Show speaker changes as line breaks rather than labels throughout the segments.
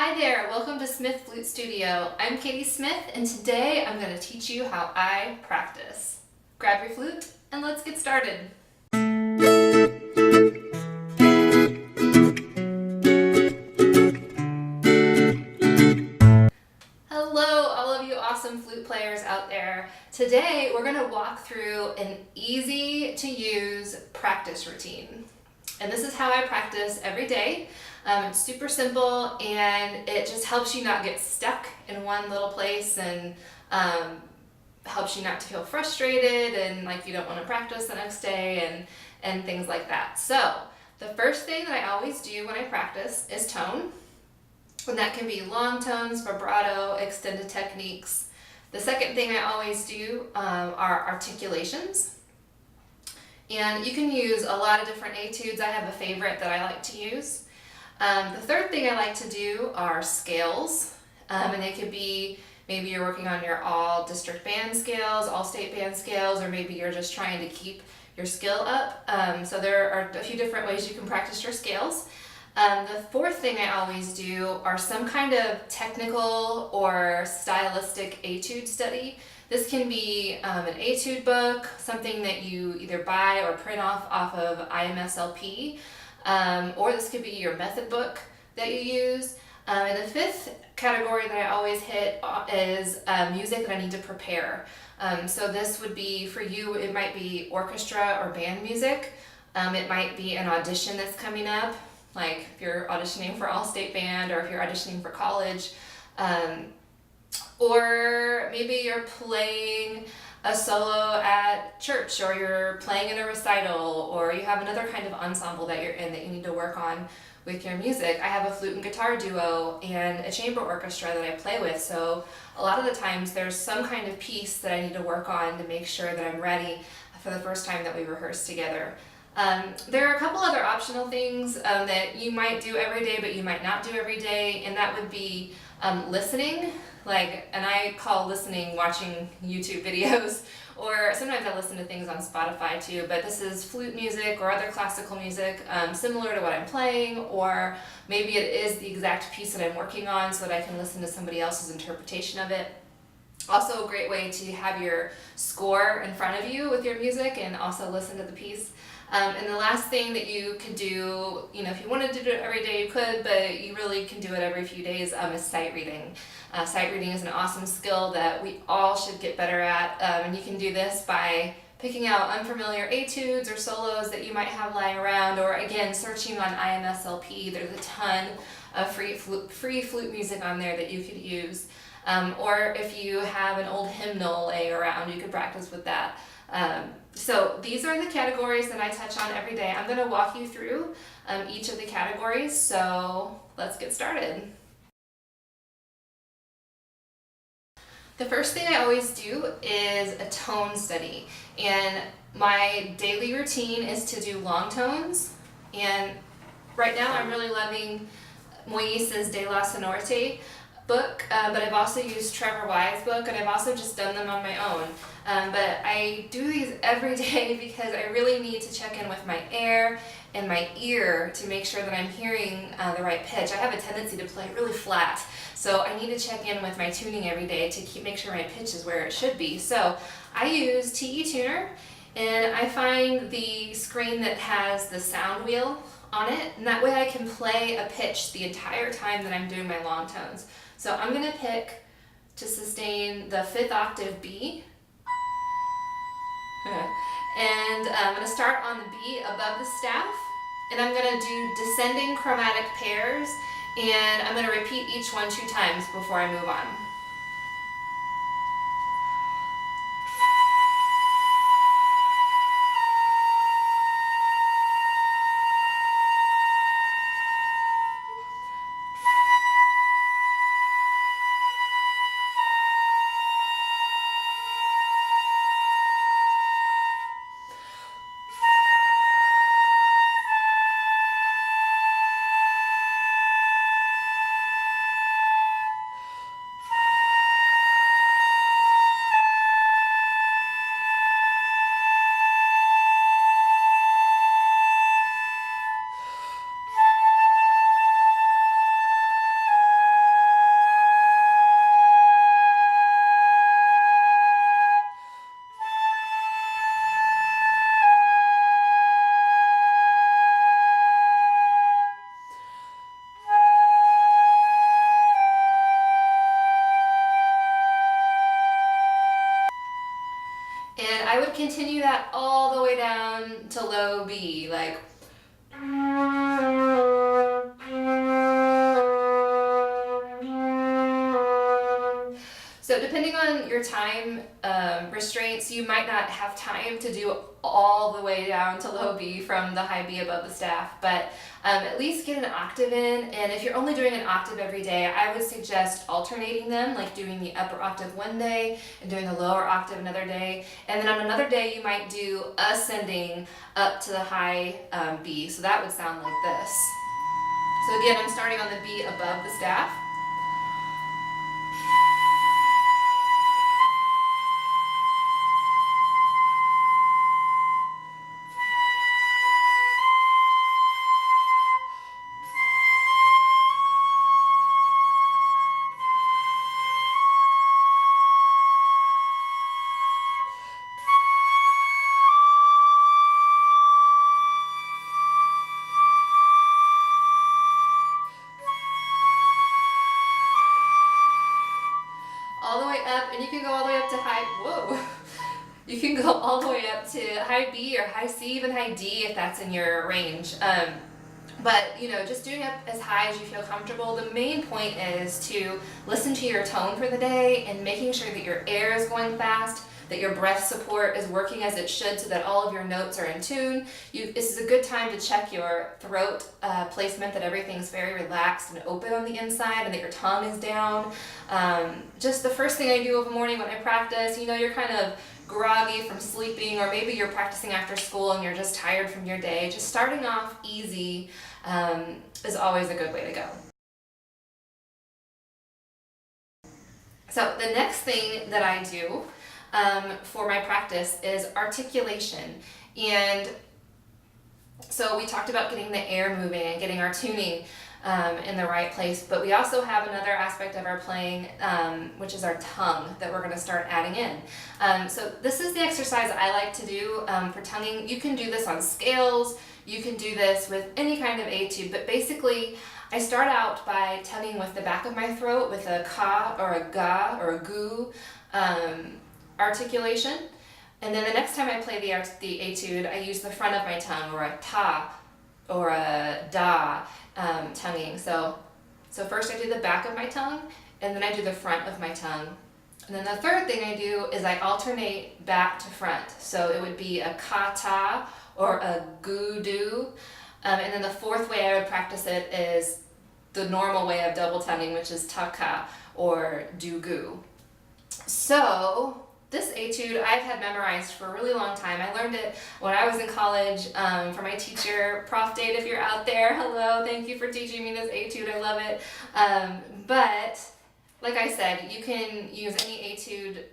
Hi there, welcome to Smith Flute Studio. I'm Katie Smith and today I'm going to teach you how I practice. Grab your flute and let's get started. Hello all of you awesome flute players out there. Today we're going to walk through an easy to use practice routine. And this is how I practice every day. It's super simple and it just helps you not get stuck in one little place and helps you not to feel frustrated and like you don't want to practice the next day and things like that. So the first thing that I always do when I practice is tone. And that can be long tones, vibrato, extended techniques. The second thing I always do are articulations. And you can use a lot of different etudes. I have a favorite that I like to use. The third thing I like to do are scales. And they could be, maybe you're working on your all district band scales, all state band scales, or maybe you're just trying to keep your skill up. So there are a few different ways you can practice your scales. The fourth thing I always do are some kind of technical or stylistic etude study. This can be an etude book, something that you either buy or print off of IMSLP, or this could be your method book that you use. And the fifth category that I always hit is music that I need to prepare. So this would be, for you, it might be orchestra or band music. It might be an audition that's coming up, like if you're auditioning for all-state band or if you're auditioning for college. Or maybe you're playing a solo at church, or you're playing in a recital, or you have another kind of ensemble that you're in that you need to work on with your music. I have a flute and guitar duo and a chamber orchestra that I play with, so a lot of the times there's some kind of piece that I need to work on to make sure that I'm ready for the first time that we rehearse together. There are a couple other optional things that you might do every day but you might not do every day, and that would be listening. And I call listening watching YouTube videos, or sometimes I listen to things on Spotify too, but this is flute music or other classical music similar to what I'm playing, or maybe it is the exact piece that I'm working on so that I can listen to somebody else's interpretation of it. Also a great way to have your score in front of you with your music and also listen to the piece. And the last thing that you could do, if you wanted to do it every day, you could, but you really can do it every few days, is sight reading. Sight reading is an awesome skill that we all should get better at, and you can do this by picking out unfamiliar etudes or solos that you might have lying around, or again, searching on IMSLP. There's a ton of free flute music on there that you could use. Or if you have an old hymnal laying around, you could practice with that. So these are the categories that I touch on every day. I'm going to walk you through each of the categories, so let's get started. The first thing I always do is a tone study, and my daily routine is to do long tones, and right now I'm really loving Moise's De La Sonorite book, but I've also used Trevor Wise's book, and I've also just done them on my own. But I do these every day because I really need to check in with my air and my ear to make sure that I'm hearing the right pitch. I have a tendency to play really flat, so I need to check in with my tuning every day to make sure my pitch is where it should be. So I use TE Tuner, and I find the screen that has the sound wheel on it, and that way I can play a pitch the entire time that I'm doing my long tones. So I'm going to pick to sustain the 5th octave B, and I'm going to start on the B above the staff, and I'm going to do descending chromatic pairs, and I'm going to repeat each one 2 times before I move on. I would continue that all the way down to low B, like. So depending on your time restraints, you might not have time to do all the way down to low B from the high B above the staff, but at least get an octave in. And if you're only doing an octave every day, I would suggest alternating them, like doing the upper octave one day and doing the lower octave another day. And then on another day, you might do ascending up to the high B. So that would sound like this. So again, I'm starting on the B above the staff. All the way up, and you can go all the way up to high, whoa. You can go all the way up to high B or high C, even high D if that's in your range. But just doing up as high as you feel comfortable. The main point is to listen to your tone for the day and making sure that your air is going fast, that your breath support is working as it should so that all of your notes are in tune. This is a good time to check your throat placement, that everything's very relaxed and open on the inside and that your tongue is down. Just the first thing I do of a morning when I practice, you're kind of groggy from sleeping, or maybe you're practicing after school and you're just tired from your day. Just starting off easy is always a good way to go. So the next thing that I do for my practice is articulation. And so we talked about getting the air moving and getting our tuning in the right place, but we also have another aspect of our playing, which is our tongue, that we're going to start adding in. So this is the exercise I like to do for tonguing. You can do this on scales, you can do this with any kind of etude, but basically I start out by tonguing with the back of my throat with a ka or a ga or a gu articulation, and then the next time I play the etude, I use the front of my tongue, or a ta or a da tonguing. So first I do the back of my tongue, and then I do the front of my tongue. And then the third thing I do is I alternate back to front. So it would be a ka-ta or a gu-du. And then the fourth way I would practice it is the normal way of double tonguing, which is ta-ka or du-gu. So this etude I've had memorized for a really long time. I learned it when I was in college from my teacher, Prof. Date, if you're out there. Hello, thank you for teaching me this etude. I love it. But like I said, you can use any etude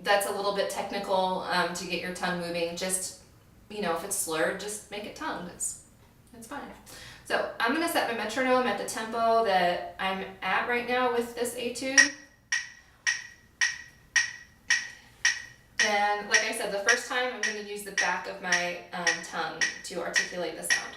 that's a little bit technical to get your tongue moving. Just, if it's slurred, just make it tongued. It's fine. So I'm going to set my metronome at the tempo that I'm at right now with this etude. And like I said, the first time I'm going to use the back of my tongue to articulate the sound.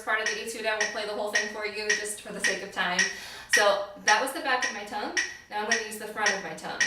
Part of the etude. I won't play the whole thing for you just for the sake of time. So that was the back of my tongue. Now I'm going to use the front of my tongue.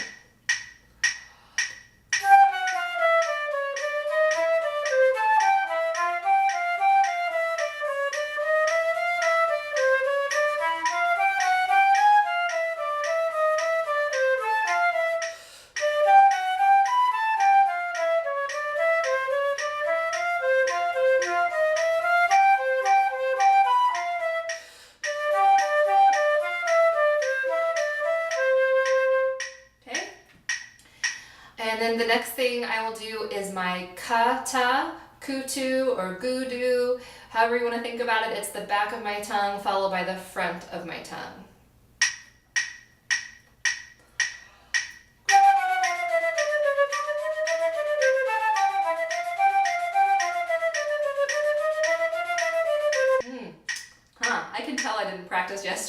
And then the next thing I will do is my ka-ta, kutu, or gudu, however you want to think about it. It's the back of my tongue followed by the front of my tongue.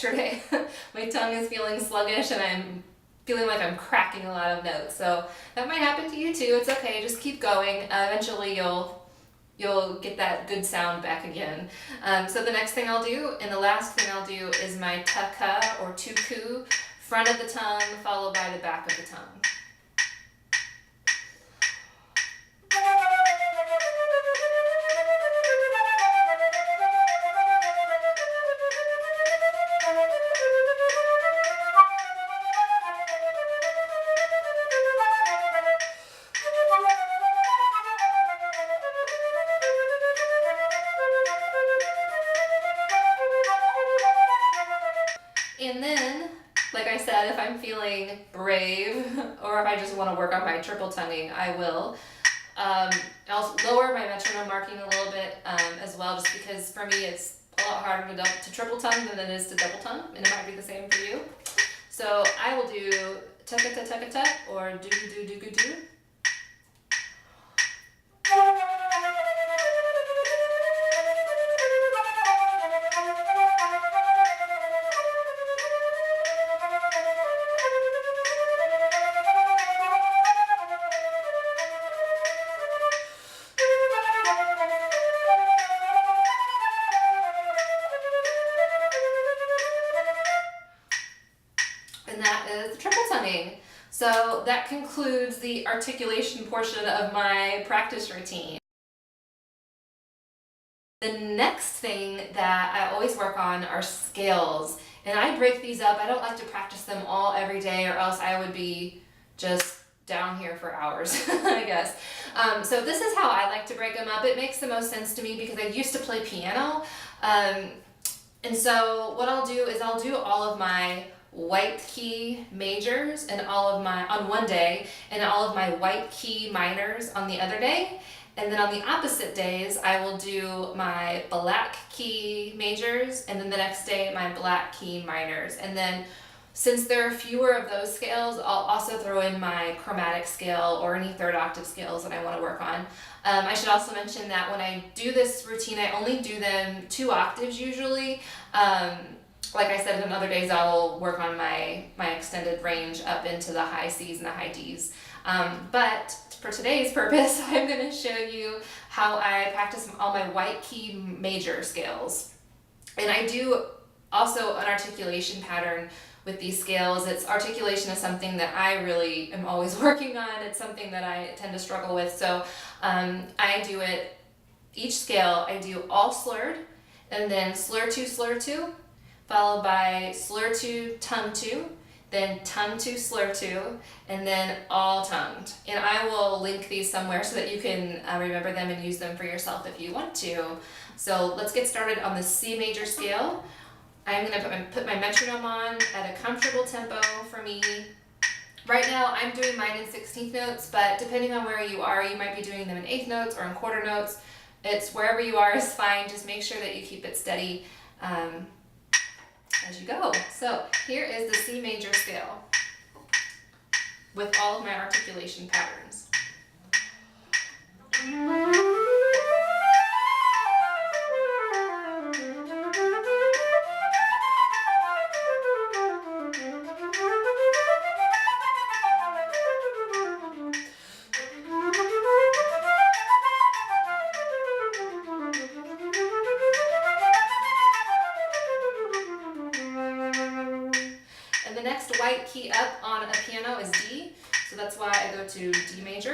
yesterday. My tongue is feeling sluggish and I'm feeling like I'm cracking a lot of notes. So that might happen to you too. It's okay, just keep going. Eventually you'll get that good sound back again. So the next thing I'll do, and the last thing I'll do, is my ta-ka or tuku, front of the tongue followed by the back of the tongue. And then, like I said, if I'm feeling brave or if I just want to work on my triple tonguing, I will. I'll lower my metronome marking a little bit as well, just because for me it's a lot harder to triple tongue than it is to double tongue, and it might be the same for you. So I will do tuck-a-tuck-tuck-a-tuck or do-do-do-do-do-do. And that is the triple tonguing. So that concludes the articulation portion of my practice routine. The next thing that I always work on are scales. And I break these up. I don't like to practice them all every day, or else I would be just down here for hours, I guess. So this is how I like to break them up. It makes the most sense to me because I used to play piano. And so what I'll do is I'll do all of my white key majors and all of my on one day, and all of my white key minors on the other day. And then on the opposite days, I will do my black key majors, and then the next day my black key minors. And then since there are fewer of those scales, I'll also throw in my chromatic scale or any third octave scales that I want to work on. I should also mention that when I do this routine, I only do them 2 octaves usually. Like I said, on other days I will work on my extended range up into the high C's and the high D's. But for today's purpose, I'm going to show you how I practice all my white key major scales. And I do also an articulation pattern with these scales. Articulation is something that I really am always working on. It's something that I tend to struggle with. So I do it, each scale, I do all slurred, and then slur 2, followed by slur 2, tongue 2, then tongue 2, slur 2, and then all tongued. And I will link these somewhere so that you can remember them and use them for yourself if you want to. So let's get started on the C major scale. I'm going to put my metronome on at a comfortable tempo for me. Right now I'm doing mine in 16th notes, but depending on where you are, you might be doing them in 8th notes or in quarter notes. It's wherever you are is fine. Just make sure that you keep it steady as you go. So here is the C major scale with all of my articulation patterns. And the next white key up on a piano is D, so that's why I go to D major.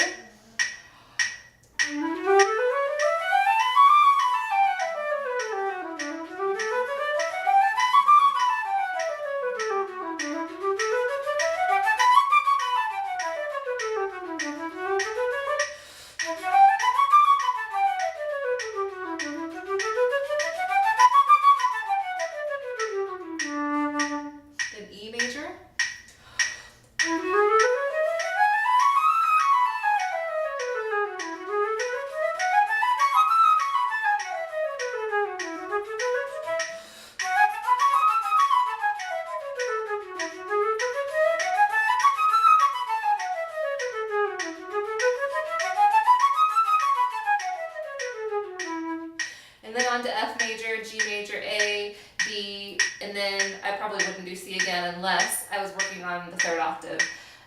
Then E major. And then on to F major, G major, A, B, And then I probably wouldn't do C again unless I was working on the third octave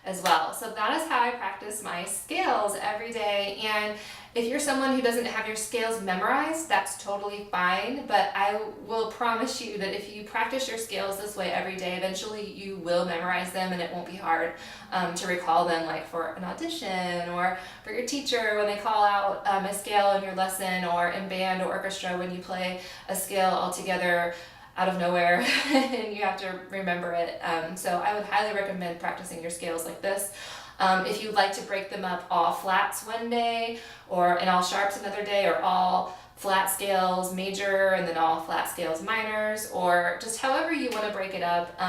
as well. So that is how I practice my scales every day. And if you're someone who doesn't have your scales memorized, that's totally fine. But I will promise you that if you practice your scales this way every day, eventually you will memorize them and it won't be hard to recall them, like for an audition or for your teacher when they call out a scale in your lesson, or in band or orchestra when you play a scale all together out of nowhere and you have to remember it. So I would highly recommend practicing your scales like this. If you'd like to break them up all flats one day and all sharps another day, or all flat scales major and then all flat scales minors, or just however you want to break it up,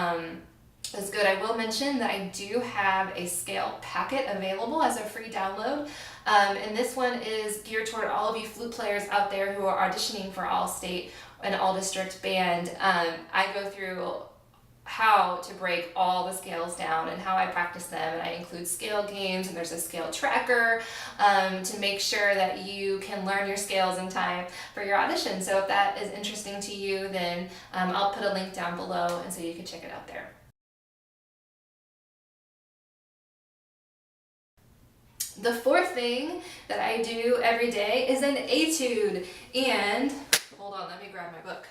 is good. I will mention that I do have a scale packet available as a free download. And this one is geared toward all of you flute players out there who are auditioning for all state and all district band. I go through how to break all the scales down and how I practice them, and I include scale games, and there's a scale tracker to make sure that you can learn your scales in time for your audition. So if that is interesting to you, then I'll put a link down below and so you can check it out there. The fourth thing that I do every day is an etude. And hold on, let me grab my book.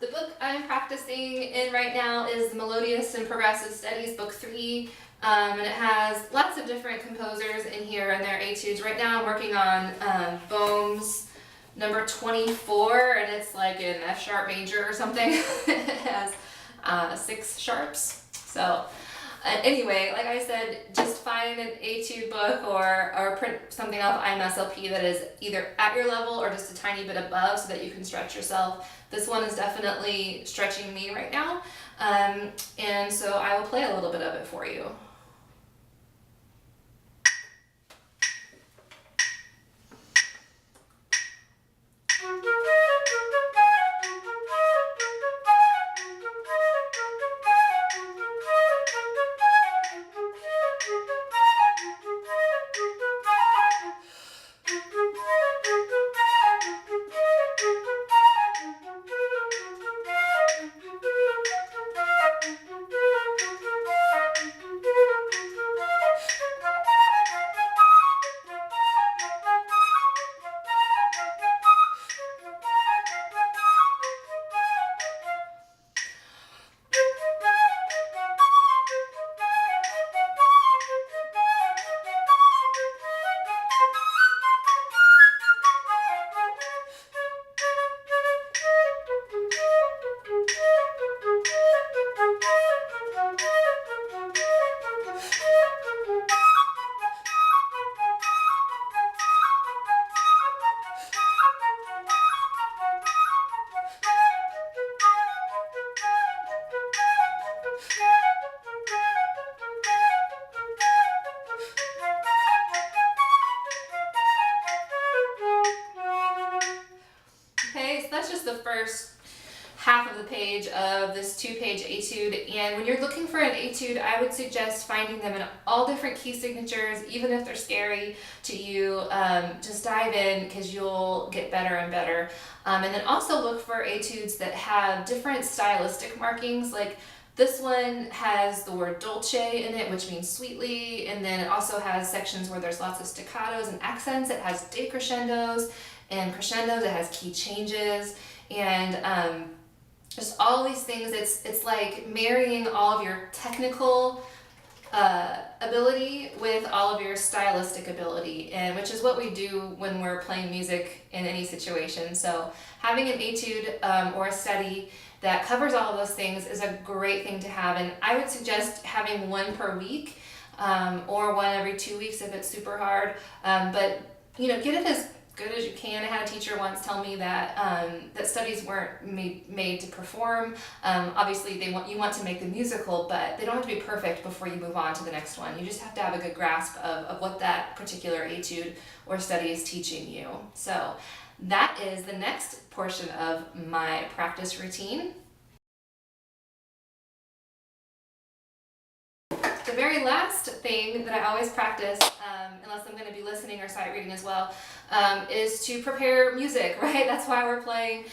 The book I'm practicing in right now is Melodious and Progressive Studies, book 3. And it has lots of different composers in here and their etudes. Right now I'm working on Boehm's number 24, and it's like an F sharp major or something. It has 6 sharps. So anyway, like I said, just find an etude book or print something off IMSLP that is either at your level or just a tiny bit above so that you can stretch yourself. This one is definitely stretching me right now, and so I will play a little bit of it for you. That's just the first half of the page of this 2-page etude. And when you're looking for an etude, I would suggest finding them in all different key signatures, even if they're scary to you. Just dive in because you'll get better and better. And then also look for etudes that have different stylistic markings. Like this one has the word dolce in it, which means sweetly, and then it also has sections where there's lots of staccatos and accents. It has decrescendos and crescendos. It has key changes, and just all these things. It's like marrying all of your technical ability with all of your stylistic ability, and which is what we do when we're playing music in any situation. So having an etude or a study that covers all of those things is a great thing to have, and I would suggest having one per week or one every 2 weeks if it's super hard. But you know, get it as good as you can. I had a teacher once tell me that that studies weren't made to perform. Obviously, you want to make the musical, but they don't have to be perfect before you move on to the next one. You just have to have a good grasp of what that particular etude or study is teaching you. So that is the next portion of my practice routine. The very last thing that I always practice, unless I'm going to be listening or sight reading as well, is to prepare music, right? That's why we're playing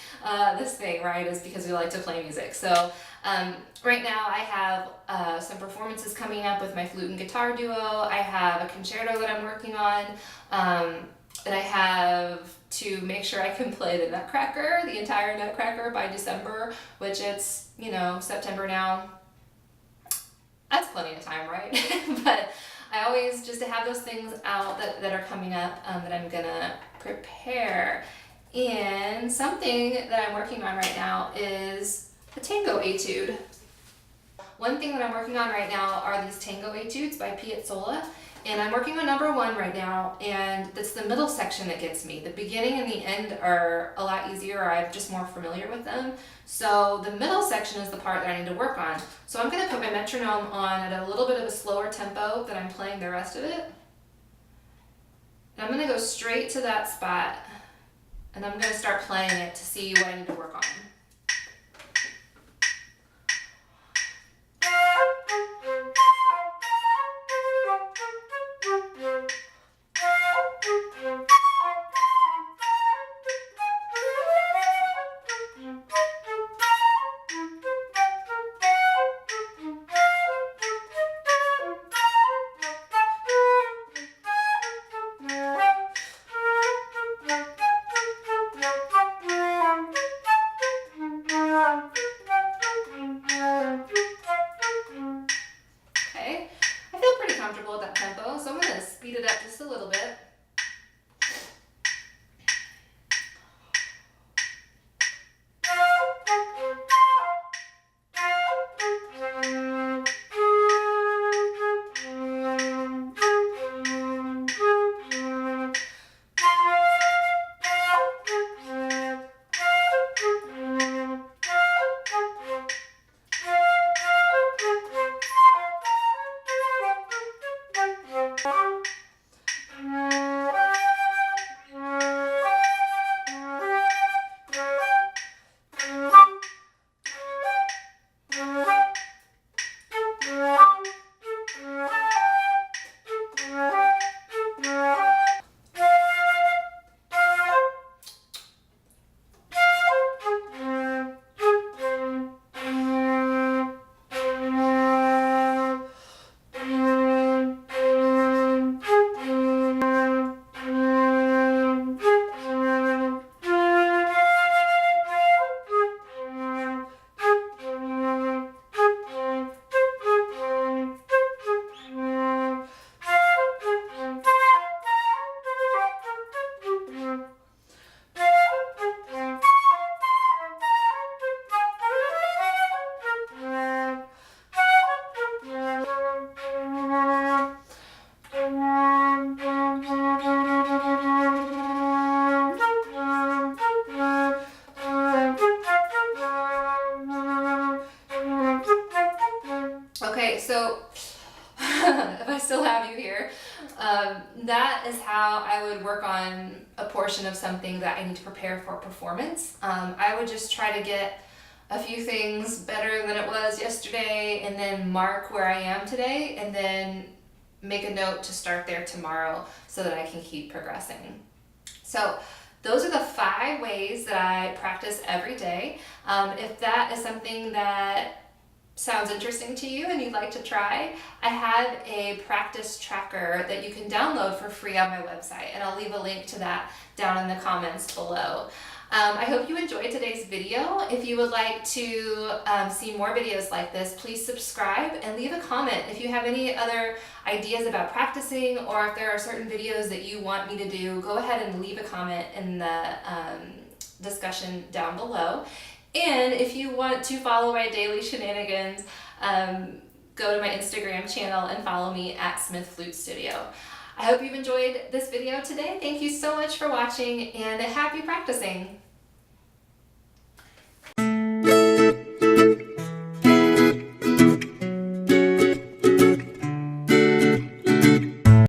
this thing, right? Is because we like to play music. So right now I have some performances coming up with my flute and guitar duo. I have a concerto that I'm working on, and I have to make sure I can play the Nutcracker, the entire Nutcracker by December, which it's, you know, September now. That's plenty of time, right? But I always, just to have those things out that are coming up that I'm gonna prepare. And something that I'm working on right now is a tango etude. One thing that I'm working on right now are these tango etudes by Piazzolla. And I'm working on number 1 right now, and it's the middle section that gets me. The beginning and the end are a lot easier, or I'm just more familiar with them. So the middle section is the part that I need to work on. So I'm gonna put my metronome on at a little bit of a slower tempo than I'm playing the rest of it. And I'm gonna go straight to that spot, and I'm gonna start playing it to see what I need to work on. Comfortable at that tempo, so I'm going to speed it up just a little bit. Okay, so if I still have you here, that is how I would work on a portion of something that I need to prepare for performance. I would just try to get a few things better than it was yesterday, and then mark where I am today, and then make a note to start there tomorrow so that I can keep progressing. So those are the 5 ways that I practice every day. If that is something that sounds interesting to you and you'd like to try, I have a practice tracker that you can download for free on my website, and I'll leave a link to that down in the comments below. I hope you enjoyed today's video. If you would like to see more videos like this, please subscribe and leave a comment. If you have any other ideas about practicing, or if there are certain videos that you want me to do, go ahead and leave a comment in the discussion down below. And if you want to follow my daily shenanigans, go to my Instagram channel and follow me at Smith Flute Studio. I hope you've enjoyed this video today. Thank you so much for watching, and happy practicing!